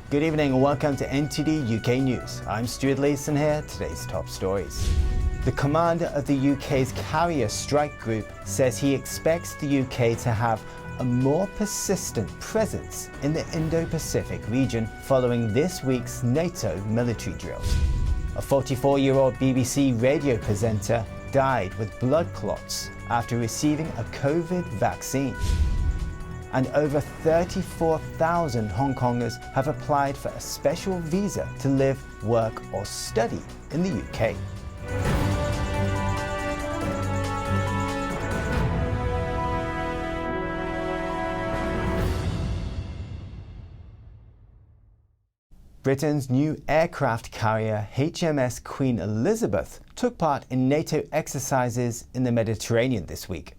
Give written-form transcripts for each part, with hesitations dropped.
Good evening and welcome to NTD UK News. I'm Stuart Leeson here, today's top stories. The commander of the UK's carrier strike group says he expects the UK to have a more persistent presence in the Indo-Pacific region following this week's NATO military drills. A 44-year-old BBC radio presenter died with blood clots after receiving a COVID vaccine. And over 34,000 Hongkongers have applied for a special visa to live, work or study in the UK. Britain's new aircraft carrier HMS Queen Elizabeth took part in NATO exercises in the Mediterranean this week.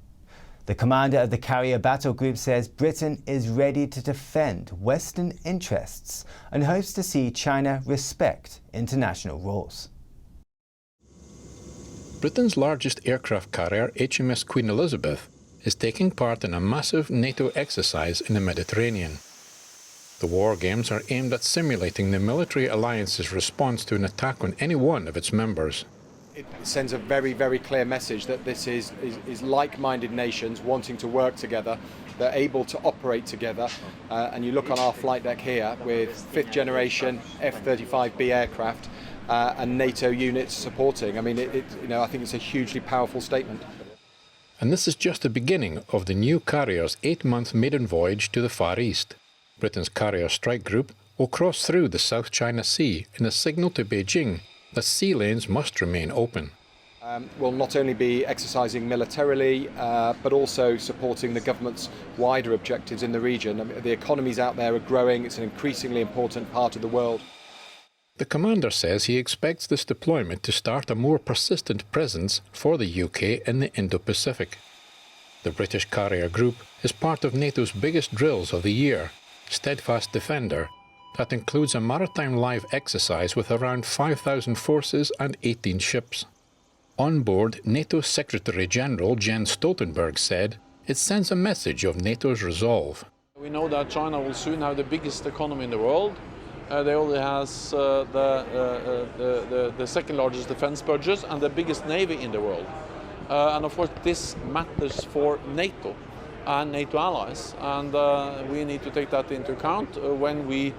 The commander of the carrier battle group says Britain is ready to defend Western interests and hopes to see China respect international rules. Britain's largest aircraft carrier, HMS Queen Elizabeth, is taking part in a massive NATO exercise in the Mediterranean. The war games are aimed at simulating the military alliance's response to an attack on any one of its members. It sends a very, very clear message that this is like-minded nations wanting to work together. They're able to operate together. And you look on our flight deck here with fifth generation F-35B aircraft and NATO units supporting. I mean, I think it's a hugely powerful statement. And this is just the beginning of the new carrier's 8-month maiden voyage to the Far East. Britain's carrier strike group will cross through the South China Sea in a signal to Beijing that sea lanes must remain open. We'll not only be exercising militarily, but also supporting the government's wider objectives in the region. I mean, the economies out there are growing. It's an increasingly important part of the world. The commander says he expects this deployment to start a more persistent presence for the UK in the Indo-Pacific. The British carrier group is part of NATO's biggest drills of the year, Steadfast Defender, that includes a maritime live exercise with around 5,000 forces and 18 ships. On board, NATO Secretary-General Jens Stoltenberg said it sends a message of NATO's resolve. We know that China will soon have the biggest economy in the world. They already has the second largest defense budget and the biggest navy in the world. And of course this matters for NATO and NATO allies, and we need to take that into account when we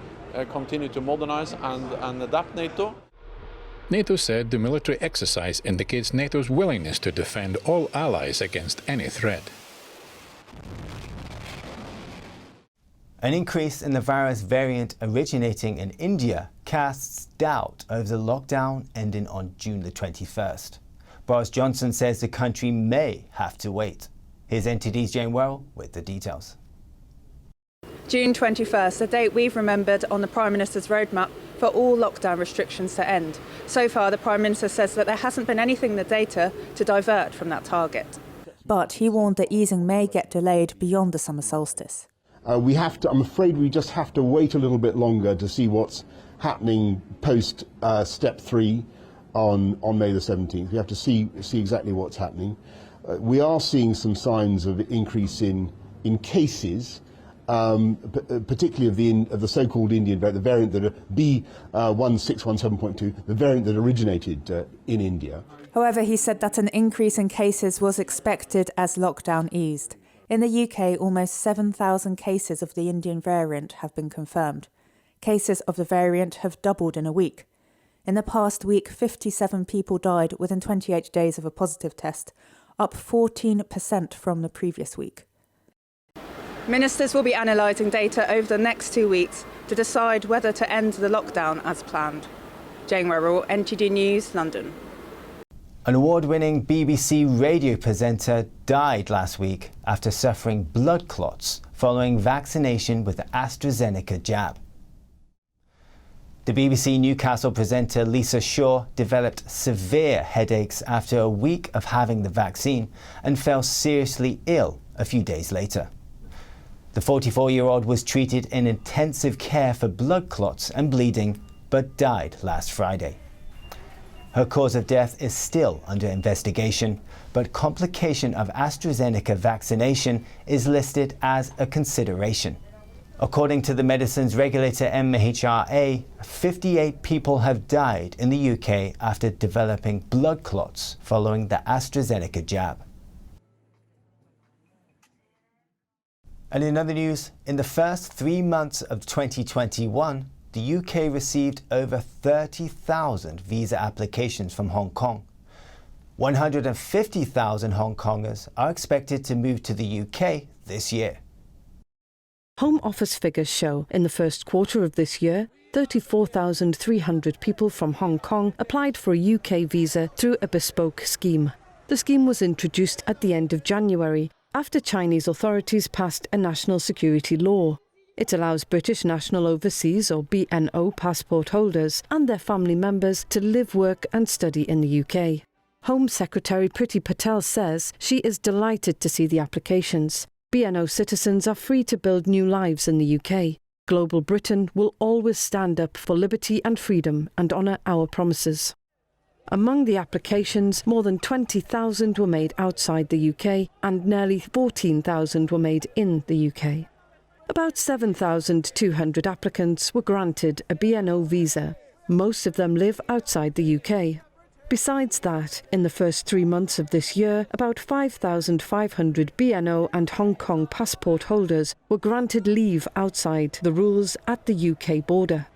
continue to modernize and adapt NATO. NATO said the military exercise indicates NATO's willingness to defend all allies against any threat. An increase in the virus variant originating in India casts doubt over the lockdown ending on June the 21st. Boris Johnson says the country may have to wait. Here's NTD's Jane Worrell with the details. June 21st, a date we've remembered on the Prime Minister's roadmap for all lockdown restrictions to end. So far, the Prime Minister says that there hasn't been anything in the data to divert from that target. But he warned that easing may get delayed beyond the summer solstice. I'm afraid we just have to wait a little bit longer to see what's happening post step 3 on May the 17th. We have to see exactly what's happening. We are seeing some signs of increase in cases, particularly of the so-called Indian variant, the variant that B1617.2, the variant that originated in India. However, he said that an increase in cases was expected as lockdown eased. In the UK, almost 7,000 cases of the Indian variant have been confirmed. Cases of the variant have doubled in a week. In the past week, 57 people died within 28 days of a positive test, up 14% from the previous week. Ministers will be analysing data over the next 2 weeks to decide whether to end the lockdown as planned. Jane Worrell, NTD News, London. An award-winning BBC radio presenter died last week after suffering blood clots following vaccination with the AstraZeneca jab. The BBC Newcastle presenter Lisa Shaw developed severe headaches after a week of having the vaccine and fell seriously ill a few days later. The 44-year-old was treated in intensive care for blood clots and bleeding, but died last Friday. Her cause of death is still under investigation, but complication of AstraZeneca vaccination is listed as a consideration. According to the medicines regulator MHRA, 58 people have died in the UK after developing blood clots following the AstraZeneca jab. And in other news, in the first 3 months of 2021, the UK received over 30,000 visa applications from Hong Kong. 150,000 Hongkongers are expected to move to the UK this year. Home Office figures show in the first quarter of this year, 34,300 people from Hong Kong applied for a UK visa through a bespoke scheme. The scheme was introduced at the end of January after Chinese authorities passed a national security law. It allows British National Overseas or BNO passport holders and their family members to live, work and study in the UK. Home Secretary Priti Patel says she is delighted to see the applications. BNO citizens are free to build new lives in the UK. Global Britain will always stand up for liberty and freedom and honour our promises. Among the applications, more than 20,000 were made outside the UK and nearly 14,000 were made in the UK. About 7,200 applicants were granted a BNO visa. Most of them live outside the UK. Besides that, in the first 3 months of this year, about 5,500 BNO and Hong Kong passport holders were granted leave outside the rules at the UK border.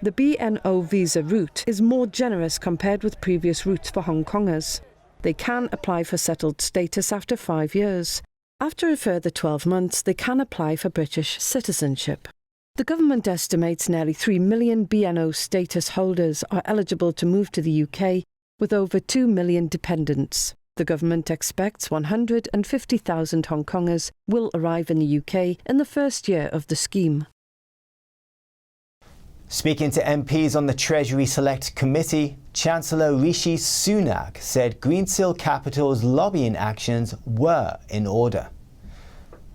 The BNO visa route is more generous compared with previous routes for Hong Kongers. They can apply for settled status after 5 years. After a further 12 months, they can apply for British citizenship. The government estimates nearly 3 million BNO status holders are eligible to move to the UK, with over 2 million dependents. The government expects 150,000 Hong Kongers will arrive in the UK in the first year of the scheme. Speaking to MPs on the Treasury Select Committee, Chancellor Rishi Sunak said Greensill Capital's lobbying actions were in order,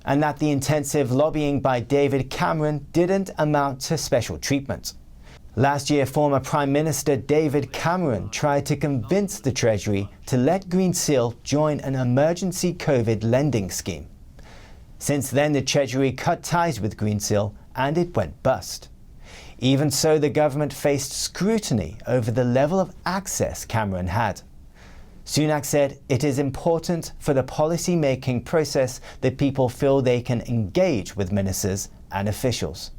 and that the intensive lobbying by David Cameron didn't amount to special treatment. Last year, former Prime Minister David Cameron tried to convince the Treasury to let Greensill join an emergency COVID lending scheme. Since then, the Treasury cut ties with Greensill and it went bust. Even so, the government faced scrutiny over the level of access Cameron had. Sunak said it is important for the policy-making process that people feel they can engage with ministers and officials.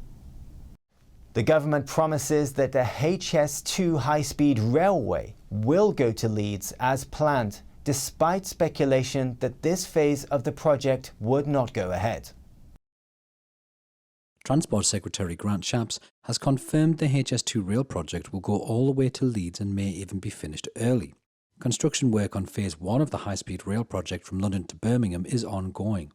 The government promises that the HS2 high-speed railway will go to Leeds as planned, despite speculation that this phase of the project would not go ahead. Transport Secretary Grant Shapps has confirmed the HS2 rail project will go all the way to Leeds and may even be finished early. Construction work on Phase 1 of the high-speed rail project from London to Birmingham is ongoing,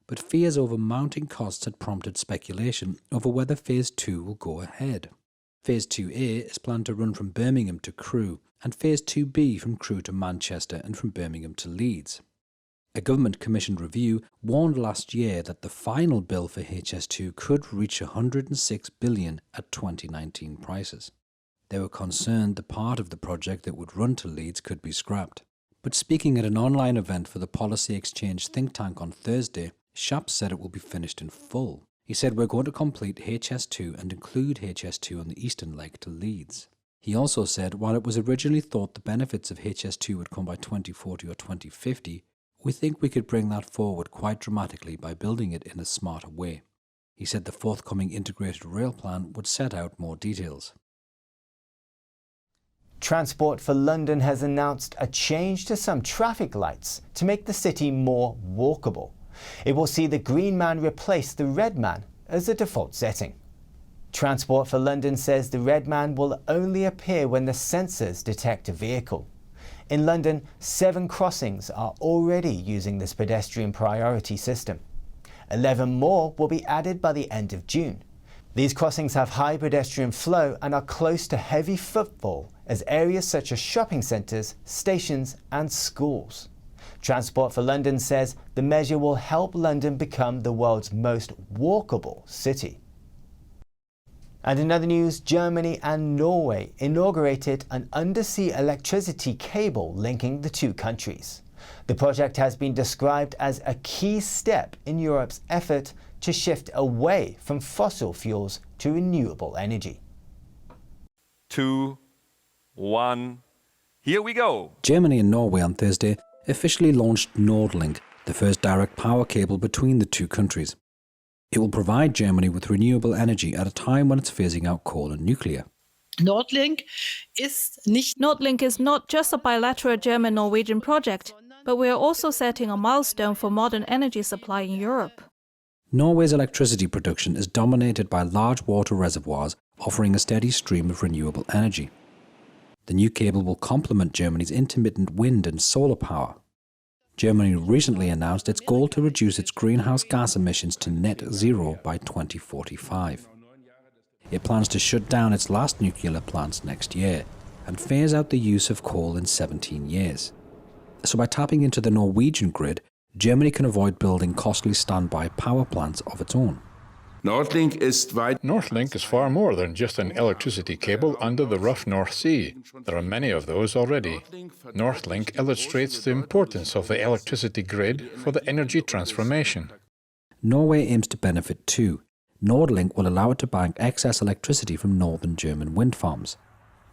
but fears over mounting costs had prompted speculation over whether Phase 2 will go ahead. Phase 2A is planned to run from Birmingham to Crewe, and Phase 2B from Crewe to Manchester and from Birmingham to Leeds. A government-commissioned review warned last year that the final bill for HS2 could reach $106 billion at 2019 prices. They were concerned the part of the project that would run to Leeds could be scrapped. But speaking at an online event for the Policy Exchange think tank on Thursday, Shapps said it will be finished in full. He said, "We're going to complete HS2 and include HS2 on the eastern leg to Leeds." He also said, while it was originally thought the benefits of HS2 would come by 2040 or 2050, we think we could bring that forward quite dramatically by building it in a smarter way. He said the forthcoming integrated rail plan would set out more details. Transport for London has announced a change to some traffic lights to make the city more walkable. It will see the green man replace the red man as the default setting. Transport for London says the red man will only appear when the sensors detect a vehicle. In London, 7 crossings are already using this pedestrian priority system. 11 more will be added by the end of June. These crossings have high pedestrian flow and are close to heavy footfall as areas such as shopping centres, stations and schools. Transport for London says the measure will help London become the world's most walkable city. And in other news, Germany and Norway inaugurated an undersea electricity cable linking the two countries. The project has been described as a key step in Europe's effort to shift away from fossil fuels to renewable energy. 2, 1, here we go! Germany and Norway on Thursday officially launched Northlink, the first direct power cable between the two countries. It will provide Germany with renewable energy at a time when it's phasing out coal and nuclear. Northlink is not just a bilateral German-Norwegian project, but we are also setting a milestone for modern energy supply in Europe. Norway's electricity production is dominated by large water reservoirs offering a steady stream of renewable energy. The new cable will complement Germany's intermittent wind and solar power. Germany recently announced its goal to reduce its greenhouse gas emissions to net zero by 2045. It plans to shut down its last nuclear plants next year and phase out the use of coal in 17 years. So by tapping into the Norwegian grid, Germany can avoid building costly standby power plants of its own. Northlink is far more than just an electricity cable under the rough North Sea. There are many of those already. Northlink illustrates the importance of the electricity grid for the energy transformation. Norway aims to benefit too. Northlink will allow it to bank excess electricity from northern German wind farms.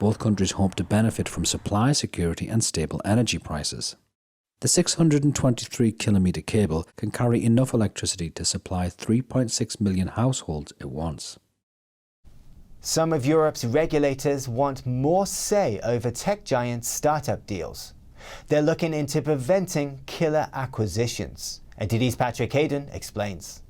Both countries hope to benefit from supply security and stable energy prices. The 623-kilometre cable can carry enough electricity to supply 3.6 million households at once. Some of Europe's regulators want more say over tech giants' startup deals. They're looking into preventing killer acquisitions. NTD's Patrick Hayden explains.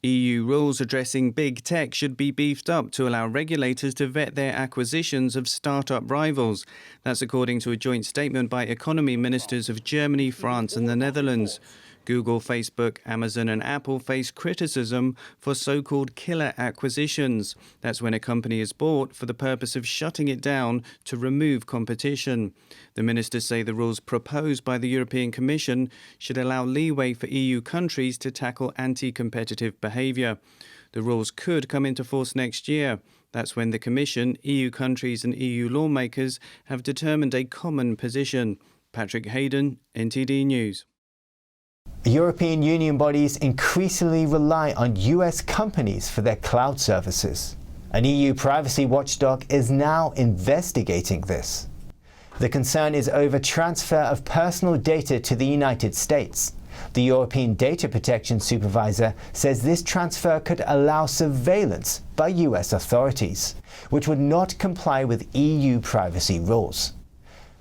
EU rules addressing big tech should be beefed up to allow regulators to vet their acquisitions of start-up rivals. That's according to a joint statement by economy ministers of Germany, France and the Netherlands. Google, Facebook, Amazon and Apple face criticism for so-called killer acquisitions. That's when a company is bought for the purpose of shutting it down to remove competition. The ministers say the rules proposed by the European Commission should allow leeway for EU countries to tackle anti-competitive behaviour. The rules could come into force next year. That's when the Commission, EU countries and EU lawmakers have determined a common position. Patrick Hayden, NTD News. European Union bodies increasingly rely on US companies for their cloud services. An EU privacy watchdog is now investigating this. The concern is over transfer of personal data to the United States. The European Data Protection Supervisor says this transfer could allow surveillance by US authorities, which would not comply with EU privacy rules.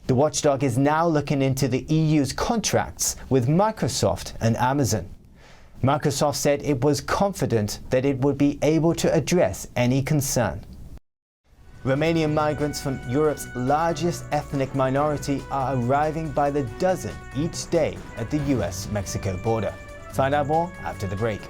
The watchdog is now looking into the EU's contracts with Microsoft and Amazon. Microsoft said it was confident that it would be able to address any concern. Romanian migrants from Europe's largest ethnic minority are arriving by the dozen each day at the US-Mexico border. Find out more after the break.